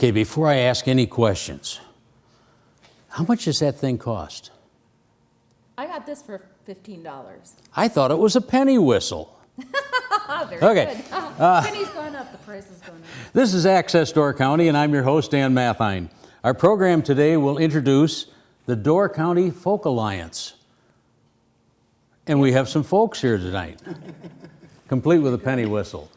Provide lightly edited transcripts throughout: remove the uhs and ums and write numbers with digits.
Okay, before I ask any questions, how much does that thing cost? I got this for $15. I thought it was a penny whistle. Very Okay. good. Penny's gone up, the price has gone up. This is Access Door County, and I'm your host, Dan Mathein. Our program today will introduce the Door County Folk Alliance. And we have some folks here tonight, complete with a penny whistle.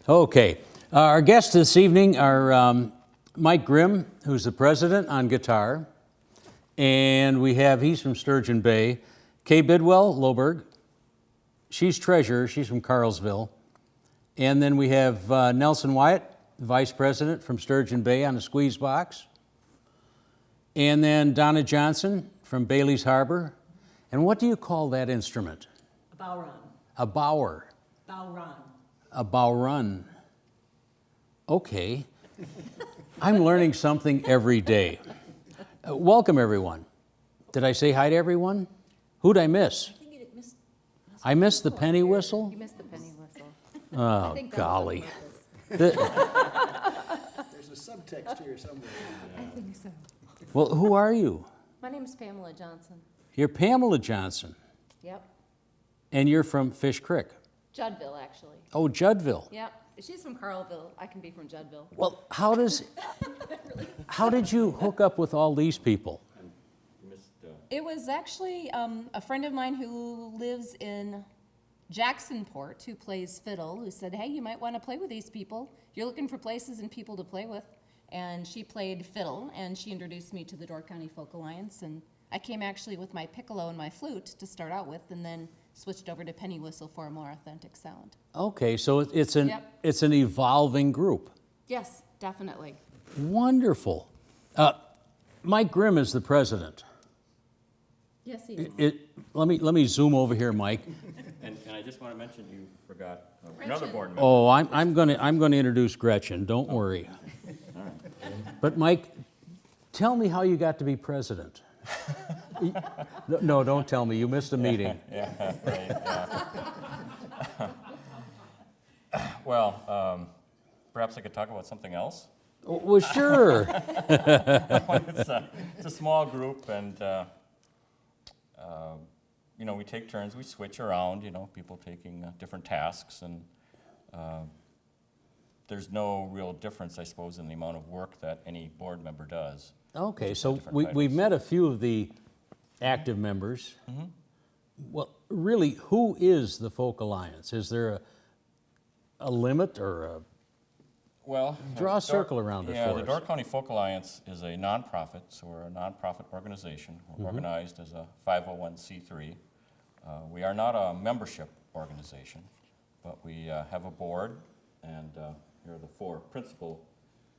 Okay, our guests this evening are Mike Grimm, who's the president on guitar, and he's from Sturgeon Bay, Kay Bidwell, Loberg. She's treasurer, she's from Carlsville. And then we have Nelson Wyatt, vice president from Sturgeon Bay on the squeeze box. And then Donna Johnson from Bailey's Harbor. And what do you call that instrument? A bowrun. A bower. Bowrun. A bowrun. Okay. I'm learning something every day. Welcome, everyone. Did I say hi to everyone? Who'd I miss? I missed the penny whistle? You missed the penny whistle. Oh, golly. There's a subtext here somewhere. I think so. Well, who are you? My name is Pamela Johnson. You're Pamela Johnson, Yep. and you're from Fish Creek. Juddville, actually. Oh, Juddville. Yep. She's from Carlville. I can be from Juddville. Well, how did you hook up with all these people? It was actually a friend of mine who lives in Jacksonport who plays fiddle who said, hey, you might want to play with these people. You're looking for places and people to play with. And she played fiddle, and she introduced me to the Door County Folk Alliance. And I came actually with my piccolo and my flute to start out with, and then switched over to penny whistle for a more authentic sound. Okay, so it's an Yep. evolving group. Yes, definitely. Wonderful. Mike Grimm is the president. Yes, he is. Let me zoom over here, Mike. And I just want to mention you forgot another board member. Oh, I'm going to introduce Gretchen. Don't worry. But Mike, tell me how you got to be president. No, don't tell me. You missed a meeting. Yeah, right. Well, perhaps I could talk about something else. Well, sure. It's a small group, and we take turns. We switch around. People taking different tasks, and there's no real difference, I suppose, in the amount of work that any board member does. Okay, so Different we've titles. met a few of the active members. Mm-hmm. Well, really, who is the Folk Alliance? Is there a limit or a... Well, Draw a circle around it yeah, for the us. Door County Folk Alliance is a nonprofit, so we're a nonprofit organization. We're organized as a 501c3. We are not a membership organization, but we have a board, and here are the four principal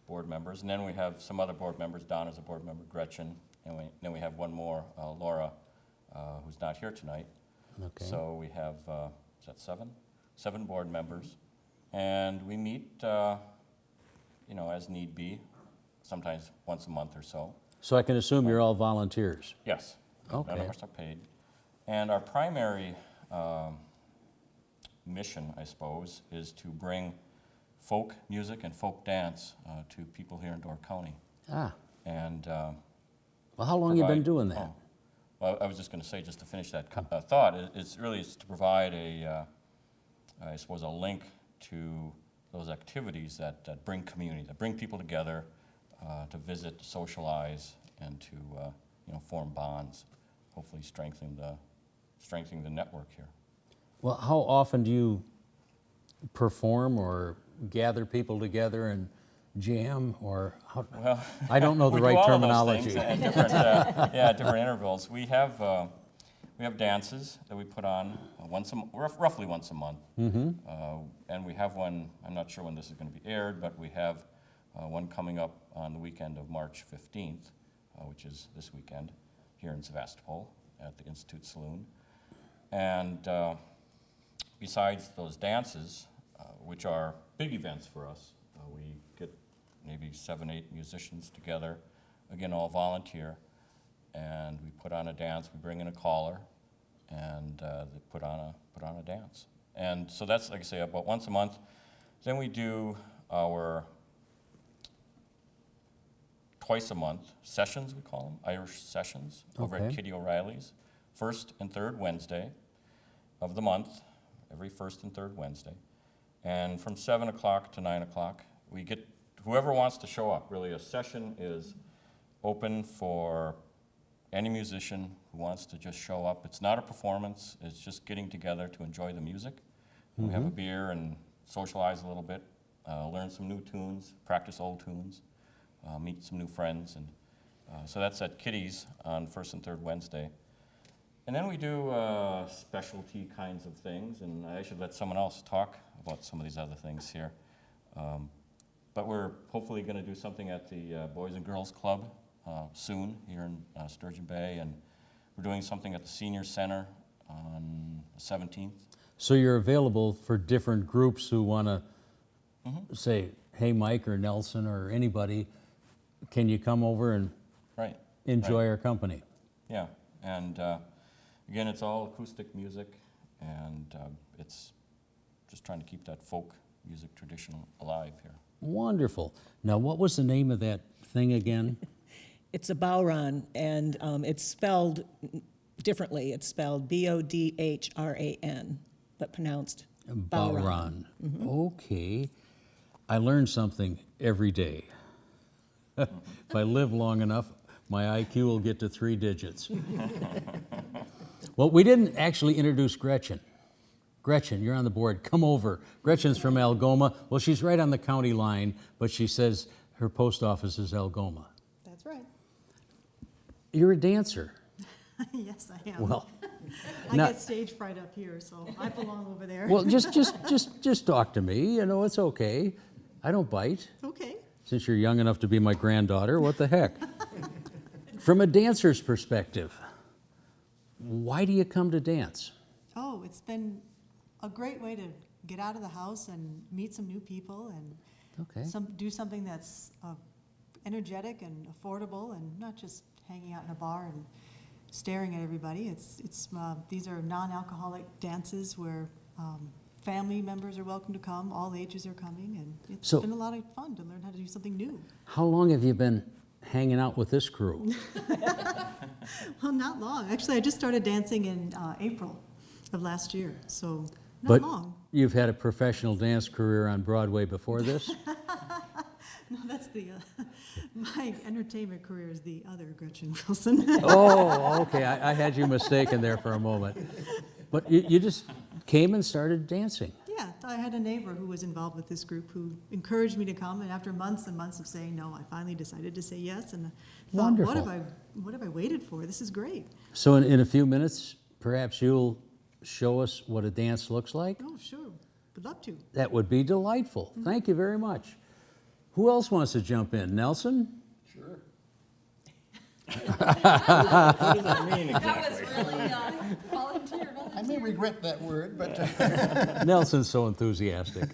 board members, and then we have some other board members. Don is a board member, Gretchen, and then we have one more, Laura, who's not here tonight. Okay. So we have, is that seven? 7 board members, and we meet as need be, sometimes once a month or so. So I can assume you're all volunteers. Yes. Okay. None of us are paid. And our primary mission, I suppose, is to bring folk music and folk dance to people here in Door County. Ah, And well, how long have you been doing that? Oh, well, I was just going to say, just to finish that thought, it's to provide I suppose, a link to those activities that bring community, that bring people together to visit, to socialize, and to form bonds, hopefully strengthening the network here. Well, how often do you perform or gather people together and jam, or how, Well, I don't know the we do right all of those terminology. things at different intervals. We have dances that we put on roughly once a month. Mm-hmm. And we have one, I'm not sure when this is going to be aired, but we have one coming up on the weekend of March 15th, which is this weekend, here in Sevastopol at the Institute Saloon. And besides those dances, which are big events for us, we get maybe 7, 8 musicians together, again, all volunteer, and we put on a dance. We bring in a caller, and they put on a dance. And so that's, like I say, about once a month. Then we do our twice a month, sessions we call them, Irish sessions, over at Okay. Kitty O'Reilly's, first and third Wednesday of the month, every first and third Wednesday. And from 7 o'clock to 9 o'clock, we get whoever wants to show up. Really, a session is open for any musician who wants to just show up. It's not a performance, it's just getting together to enjoy the music. We have a beer and socialize a little bit, learn some new tunes, practice old tunes, meet some new friends. And so that's at Kitty's on first and third Wednesday. And then we do specialty kinds of things, and I should let someone else talk about some of these other things here. But we're hopefully going to do something at the Boys and Girls Club soon here in Sturgeon Bay, and we're doing something at the Senior Center on the 17th. So you're available for different groups who want to say, hey, Mike or Nelson or anybody, can you come over and Right. enjoy right. our company? Yeah, and again, it's all acoustic music, and it's just trying to keep that folk music tradition alive here. Wonderful. Now, what was the name of that thing again? It's a Bowron, and it's spelled differently. It's spelled Bodhran, but pronounced Bowron. Okay. I learn something every day. If I live long enough, my IQ will get to 3 digits. Well, we didn't actually introduce Gretchen. Gretchen, you're on the board. Come over. Gretchen's from Algoma. Well, she's right on the county line, but she says her post office is Algoma. That's right. You're a dancer. Yes, I am. Well, I now- get stage fright up here, so I belong over there. well, just talk to me. You know, it's okay. I don't bite. Okay. Since you're young enough to be my granddaughter, what the heck? From a dancer's perspective, why do you come to dance? Oh, it's been a great way to get out of the house and meet some new people and Okay. do something that's energetic and affordable and not just hanging out in a bar and staring at everybody. These are non-alcoholic dances where family members are welcome to come, all ages are coming, and it's So- been a lot of fun to learn how to do something new. How long have you been hanging out with this crew? Well, not long. Actually, I just started dancing in April of last year, so not But long. you've had a professional dance career on Broadway before this? No, that's my entertainment career is the other Gretchen Wilson. Oh, okay. I had you mistaken there for a moment. But you just came and started dancing. Yeah, I had a neighbor who was involved with this group who encouraged me to come, and after months and months of saying no, I finally decided to say yes, and thought, Wonderful. what have I waited for? This is great. So in a few minutes, perhaps you'll show us what a dance looks like? Oh, sure, would love to. That would be delightful. Thank you very much. Who else wants to jump in? Nelson? Sure. That was really volunteer. I may regret that word, but Nelson's so enthusiastic.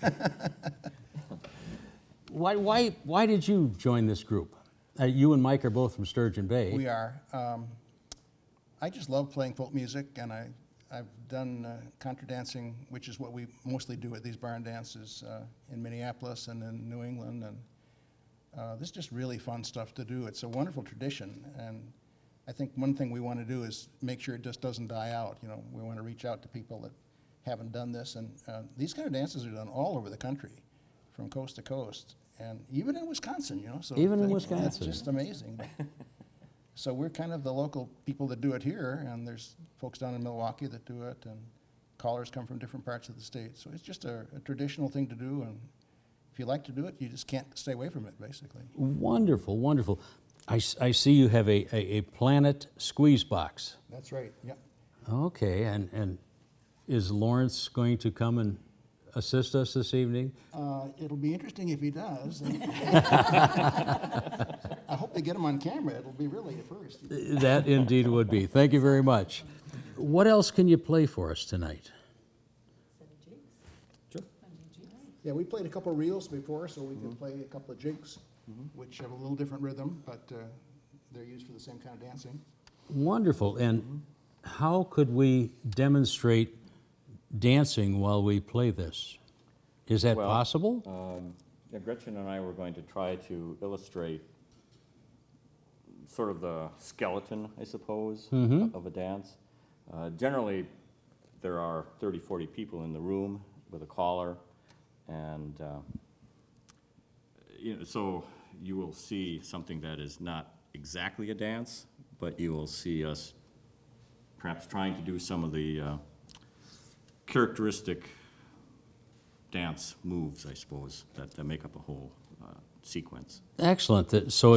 Why did you join this group? You and Mike are both from Sturgeon Bay. we are. I just love playing folk music, and I've done contra dancing, which is what we mostly do at these barn dances in Minneapolis and in New England. And this is just really fun stuff to do. It's a wonderful tradition, and I think one thing we want to do is make sure it just doesn't die out. You know, we want to reach out to people that haven't done this, and these kind of dances are done all over the country, from coast to coast, and even in Wisconsin. You know, so Even in that's Wisconsin. just amazing. So we're kind of the local people that do it here, and there's folks down in Milwaukee that do it, and callers come from different parts of the state. So it's just a traditional thing to do, and if you like to do it, you just can't stay away from it, basically. Wonderful, wonderful. I see you have a Planet squeeze box. That's right, yep. Okay, and is Lawrence going to come and assist us this evening? It'll be interesting if he does. I hope they get him on camera. It'll be really a first. That indeed would be. Thank you very much. What else can you play for us tonight? Sure. Yeah, we played a couple of reels before, so we could play a couple of jigs, which have a little different rhythm, but they're used for the same kind of dancing. Wonderful. And how could we demonstrate dancing while we play this? Is that Well, possible? Yeah, Gretchen and I were going to try to illustrate sort of the skeleton, I suppose, of a dance. Generally, there are 30, 40 people in the room with a caller, and so you will see something that is not exactly a dance, but you will see us perhaps trying to do some of the characteristic dance moves, I suppose, that make up a whole sequence. Excellent. So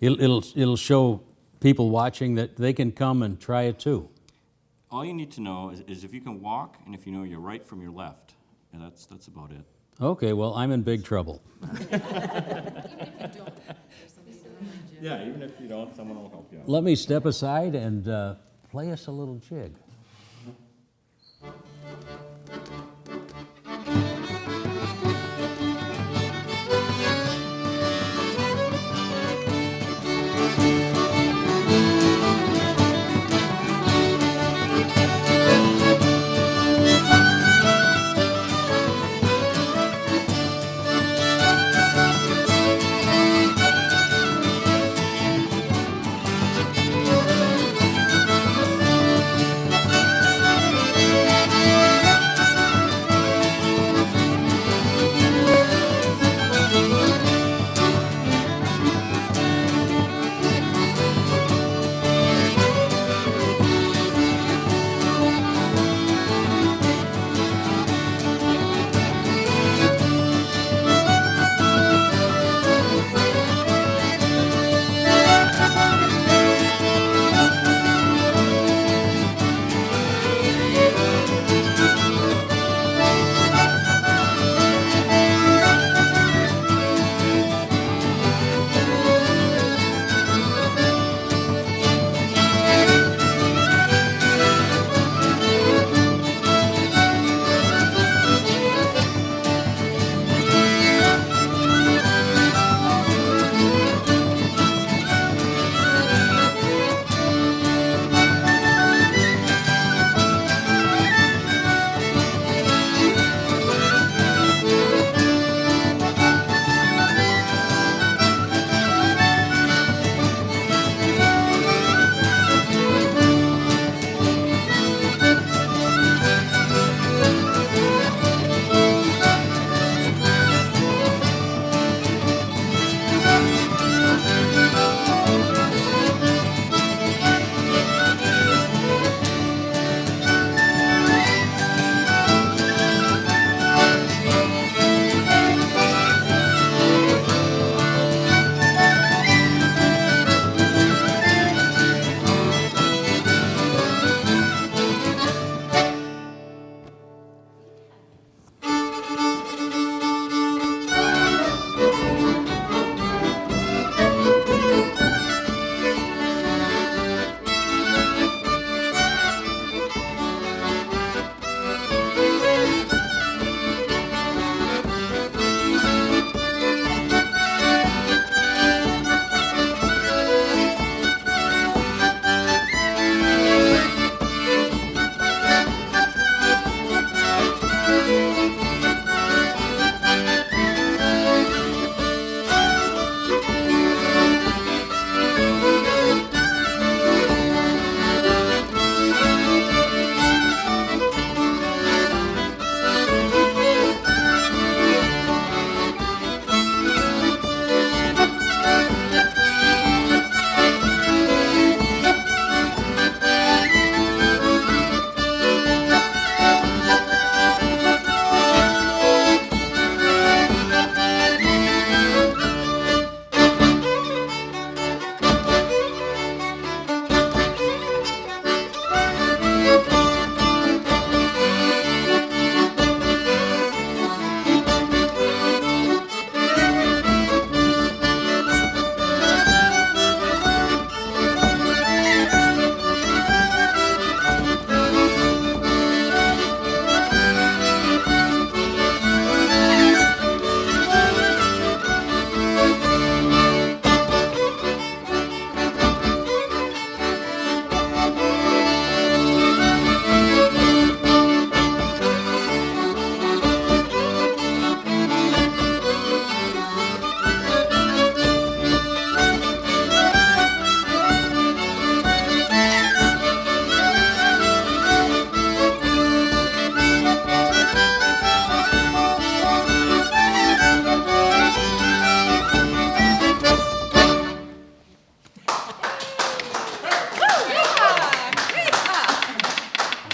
it'll show people watching that they can come and try it too. All you need to know is if you can walk and if you know your right from your left, and that's about it. Okay, well, I'm in big trouble. Yeah, even if you don't, someone will help you out. Let me step aside and play us a little jig.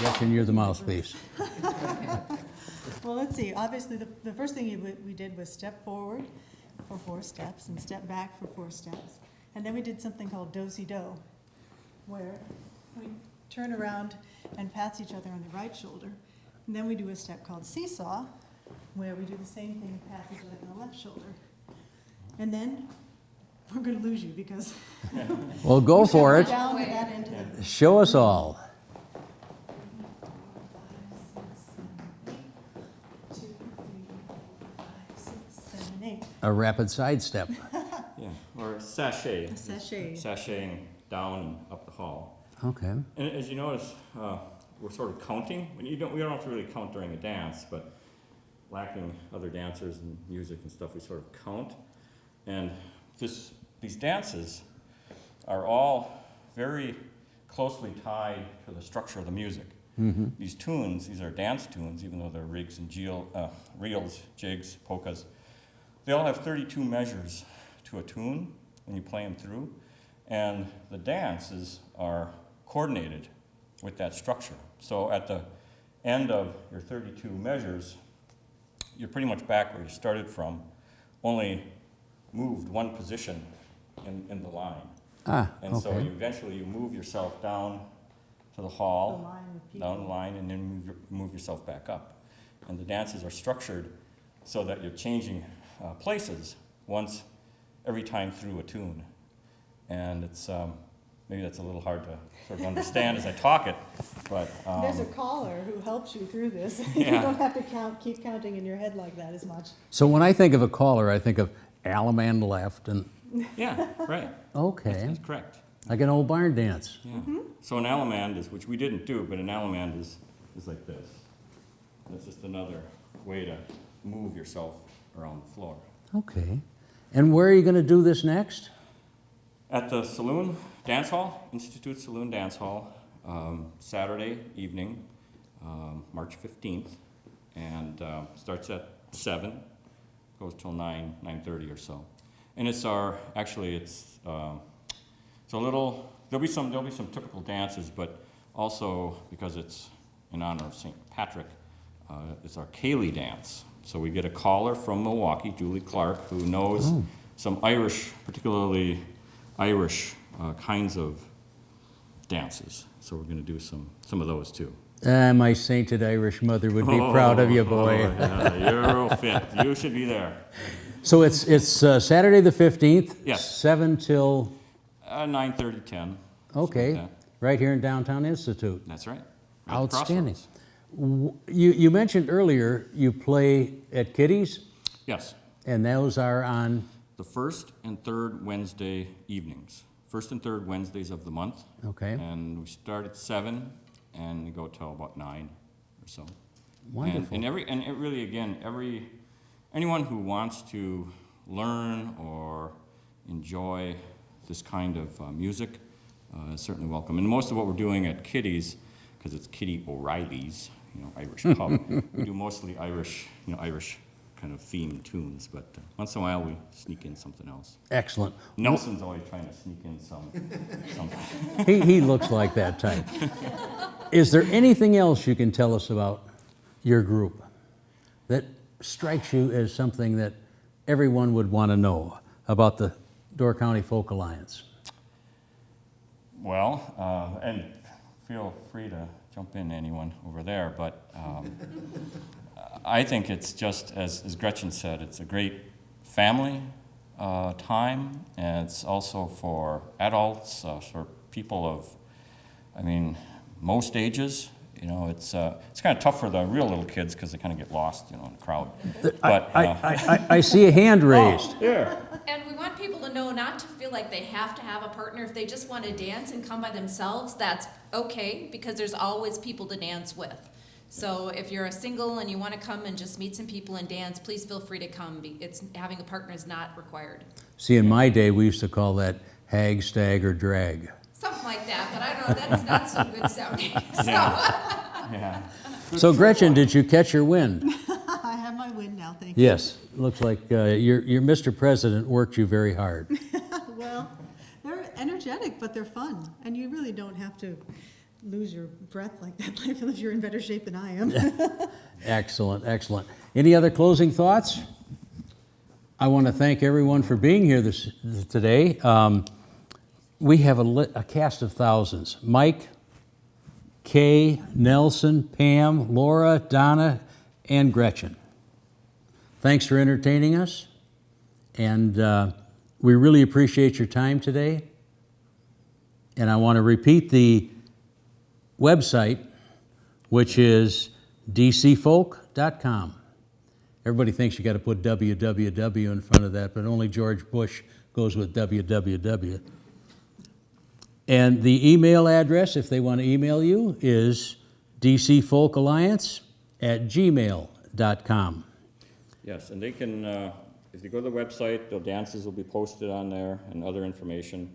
Gretchen, you're the mouthpiece. Well, let's see, obviously, the first thing we did was step forward for 4 steps and step back for 4 steps. And then we did something called do-si-do, where we turn around and pat each other on the right shoulder. And then we do a step called seesaw, where we do the same thing, pat each other on the left shoulder. And then we're going to lose you because Well, go for it. down to that end of the Show us all. 2, 3, 4, 5, 6, 7, 8. A rapid sidestep. Yeah, or sashay. A sashay. Sashaying down and up the hall. Okay. And as you notice, we're sort of counting. We don't have to really count during a dance, but lacking other dancers and music and stuff, we sort of count. And these dances are all very closely tied to the structure of the music. These tunes, these are dance tunes, even though they're rigs and reels, jigs, polkas. They all have 32 measures to a tune when you play them through. And the dances are coordinated with that structure. So at the end of your 32 measures, you're pretty much back where you started from, only moved one position in the line. And so you eventually you move yourself down to the hall, The line of people. down the line, and then move yourself back up. And the dances are structured so that you're changing places once every time through a tune. And it's maybe that's a little hard to sort of understand as I talk it, but There's a caller who helps you through this. You Yeah. don't have to keep counting in your head like that as much. So when I think of a caller, I think of Alaman left and, yeah, right. okay, That's correct. like an old barn dance. Yeah. So an allemande is, which we didn't do, but an allemande is like this. That's just another way to move yourself around the floor. Okay. And where are you going to do this next? At the Saloon Dance Hall, Institute Saloon Dance Hall, Saturday evening, March 15th, and starts at 7, goes till 9:30 or so. And it's it's a little, there'll be some typical dances, but also because it's in honor of St. Patrick, it's our Cayley dance. So we get a caller from Milwaukee, Julie Clark, who knows some Irish, particularly Irish kinds of dances. So we're going to do some of those too. My sainted Irish mother would be proud of you, boy. Yeah, you're real fit. You should be there. So it's Saturday the 15th? Yes. 7 till, 9:30, 10. okay, like that. right here in Downtown Institute. That's right. Right at the Outstanding. crossroads. You mentioned earlier you play at Kitty's, Yes. and those are on, The first and third Wednesday evenings. First and third Wednesdays of the month. okay, And we start at 7 and we go till about 9 or so. wonderful. And it really, again, anyone who wants to learn or enjoy this kind of music is certainly welcome. And most of what we're doing at Kitty's, because it's Kitty O'Reilly's, Irish pub, we do mostly Irish kind of themed tunes, but once in a while we sneak in something else. Excellent. Nelson's always trying to sneak in something. He looks like that type. Is there anything else you can tell us about your group that strikes you as something that everyone would want to know about the Door County Folk Alliance? Well, and feel free to jump in, anyone over there, but I think it's just, as Gretchen said, it's a great family time, and it's also for adults, for people of, most ages. It's kind of tough for the real little kids because they kind of get lost, in the crowd. But I see a hand raised. yeah. And we want people to know not to feel like they have to have a partner. If they just want to dance and come by themselves, that's okay, because there's always people to dance with. So if you're a single and you want to come and just meet some people and dance, please feel free to come. Having a partner is not required. See, in my day, we used to call that hag, stag, or drag. Something like that, but I don't know, that's not so good sounding. So, Yeah. So Gretchen, did you catch your wind? I have my win now, thank you. Yes, looks like your Mr. President worked you very hard. Well, they're energetic, but they're fun, and you really don't have to, lose your breath like that if you're in better shape than I am. Excellent, excellent. Any other closing thoughts? I want to thank everyone for being here today. We have a cast of thousands. Mike, Kay, Nelson, Pam, Laura, Donna, and Gretchen. Thanks for entertaining us, and we really appreciate your time today. And I want to repeat the website, which is dcfolk.com. Everybody thinks you got to put www in front of that, but only George Bush goes with www. And the email address, if they want to email you, is dcfolkalliance@gmail.com. Yes, and they can, if you go to the website, the dances will be posted on there and other information.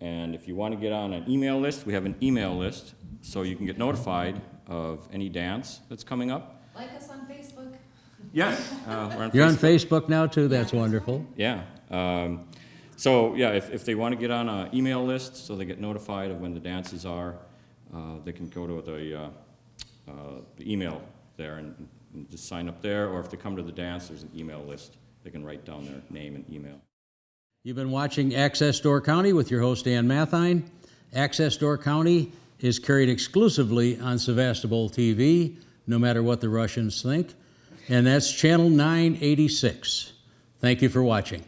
And if you want to get on an email list, we have an email list, so you can get notified of any dance that's coming up. Like us on Facebook. Yes. We're on You're on Facebook. Facebook now, too? That's wonderful. Yeah. So, yeah, if they want to get on an email list so they get notified of when the dances are, they can go to the email there and just sign up there. Or if they come to the dance, there's an email list. They can write down their name and email. You've been watching Access Door County with your host, Dan Mathein. Access Door County is carried exclusively on Sevastopol TV, no matter what the Russians think, and that's channel 986. Thank you for watching.